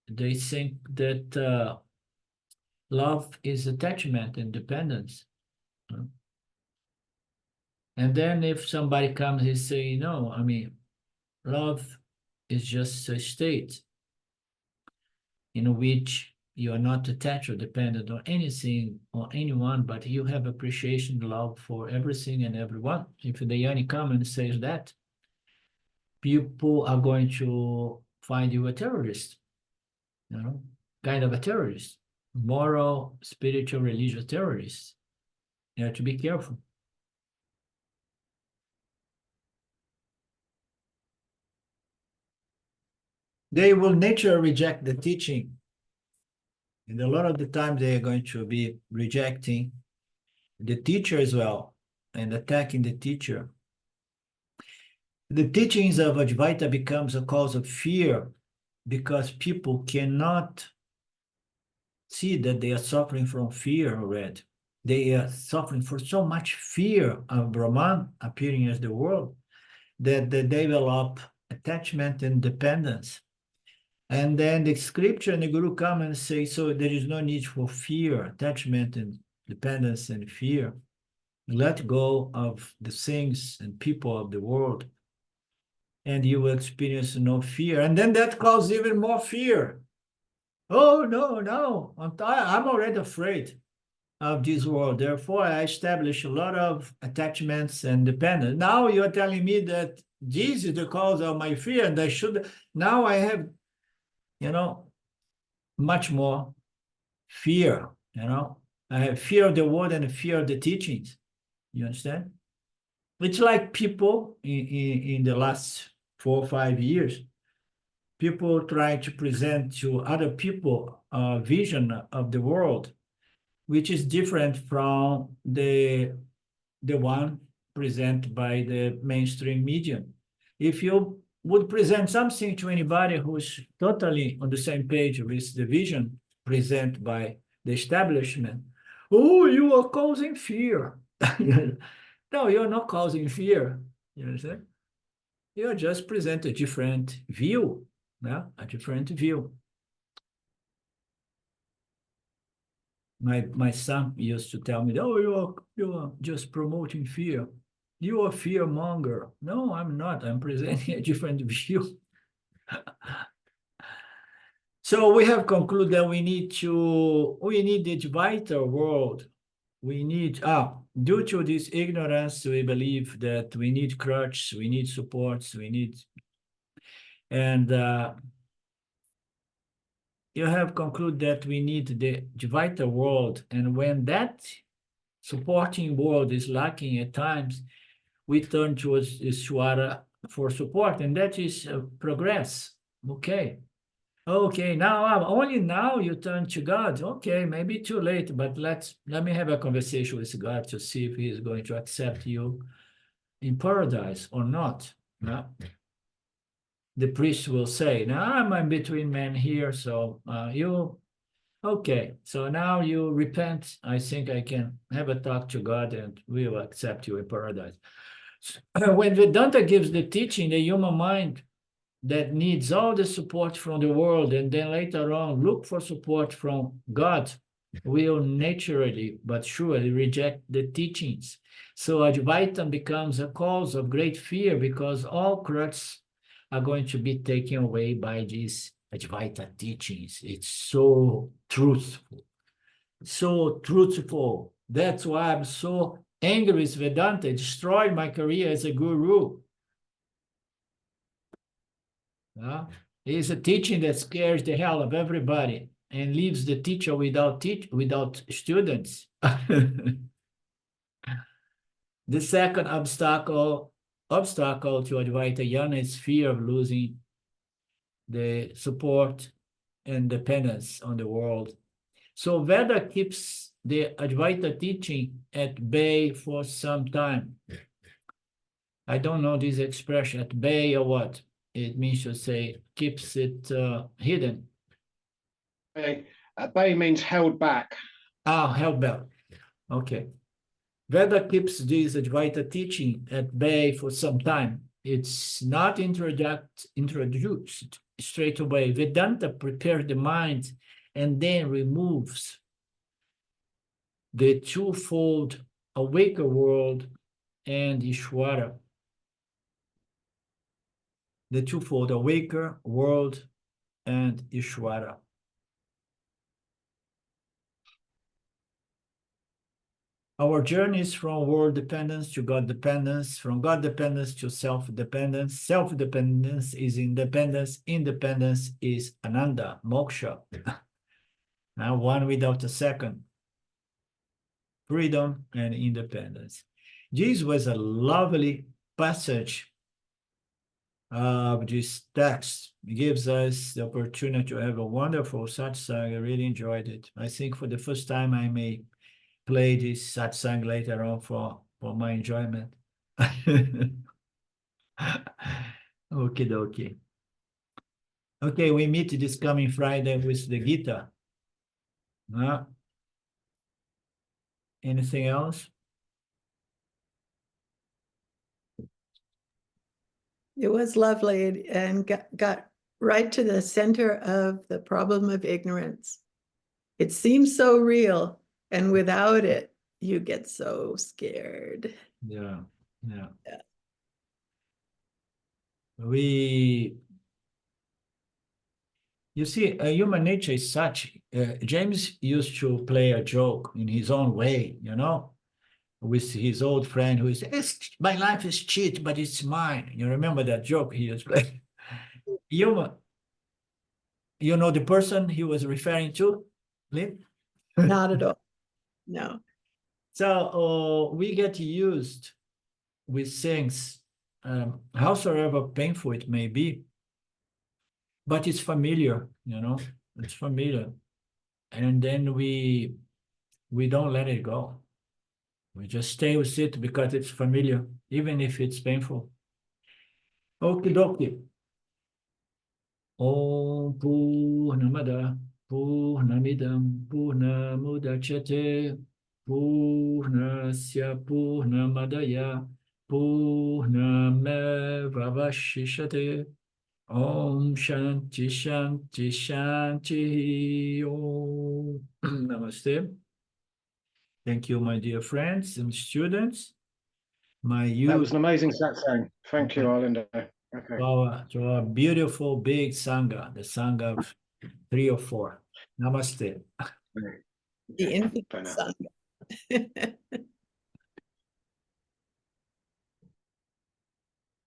They think that love is attachment and dependence. And then if somebody comes and say, no, I mean, love is just a state in which You are not attached or dependent on anything or anyone, but you have appreciation, love for everything and everyone. If the Yanni comes and says that, people are going to find you a terrorist, kind of a terrorist, moral, spiritual, religious terrorist. You have to be careful. They will naturally reject the teaching. And a lot of the time they are going to be rejecting the teacher as well and attacking the teacher. The teachings of Advaita becomes a cause of fear because people cannot see that they are suffering from fear already. They are suffering for so much fear of Brahman appearing as the world that they develop attachment and dependence. And then the scripture and the Guru come and say, so there is no need for fear, attachment and dependence and fear. Let go of the things and people of the world, and you will experience no fear. And then that causes even more fear. Oh, no, I'm already afraid of this world. Therefore, I establish a lot of attachments and dependence. Now you're telling me that this is the cause of my fear, and now I have, much more fear, I have fear of the world and fear of the teachings. You understand? It's like people in the last 4 or 5 years, people try to present to other people a vision of the world, which is different from the one presented by the mainstream media. If you would present something to anybody who's totally on the same page with the vision presented by the establishment, oh, you are causing fear. No, you're not causing fear. You understand? You just present a different view, a different view. My son used to tell me, oh, you're just promoting fear. You are a fear monger. No, I'm not. I'm presenting a different view. So we have concluded that we need the Advaita world. We need, due to this ignorance, we believe that we need crutches, we need supports, and you have concluded that we need the Advaita world. And when that supporting world is lacking at times, we turn towards Ishvara for support, and that is progress. Okay, only now you turn to God. Okay, maybe too late, but let me have a conversation with God to see if he is going to accept you in paradise or not. The priest will say, now I'm in between men here, so so now you repent. I think I can have a talk to God and we will accept you in paradise. When Vedanta gives the teaching, the human mind that needs all the support from the world and then later on look for support from God will naturally but surely reject the teachings. So Advaita becomes a cause of great fear because all crutches are going to be taken away by these Advaita teachings. It's so truthful. So truthful. That's why I'm so angry with Vedanta. It destroyed my career as a guru. It's a teaching that scares the hell of everybody and leaves the teacher without students. The second obstacle to Advaita Yana is fear of losing the support and dependence on the world. So Veda keeps the Advaita teaching at bay for some time. I don't know this expression, at bay or what. It means to say, keeps it hidden. Bay means held back. Held back. Okay. Veda keeps this Advaita teaching at bay for some time. It's not introduced straight away. Vedanta prepares the mind and then removes the twofold awaker world and Ishvara. The twofold awaker world and Ishvara. Our journey is from world dependence to God dependence, from God dependence to self-dependence. Self-dependence is independence. Independence is ananda, moksha. Now, one without a second. Freedom and independence. This was a lovely passage of this text. It gives us the opportunity to have a wonderful satsang. I really enjoyed it. I think for the first time I may play this satsang later on for my enjoyment. Okie dokie. Okay, we meet this coming Friday with the Gita. Anything else? It was lovely and got right to the center of the problem of ignorance. It seems so real, and without it, you get so scared. Yeah. Yeah. You see, human nature is such. James used to play a joke in his own way, with his old friend who says, my life is cheat, but it's mine. You remember that joke he was playing? You know the person he was referring to, Lynn? Not at all. No. So we get used with things, howsoever painful it may be, but it's familiar, it's familiar. And then we don't let it go. We just stay with it because it's familiar, even if it's painful. Okie dokie. Om Purnamada Purnamidam Purnamudachyate Purnasya Purnamadaya Purnamevavashishate. Om Shanti Shanti Shanti Om. Namaste. Thank you, my dear friends and students. That was an amazing satsang. Thank you, Arlindo. Okay. To our beautiful big Sangha, the Sangha of 3 or 4. Namaste. The infant Bye now. son.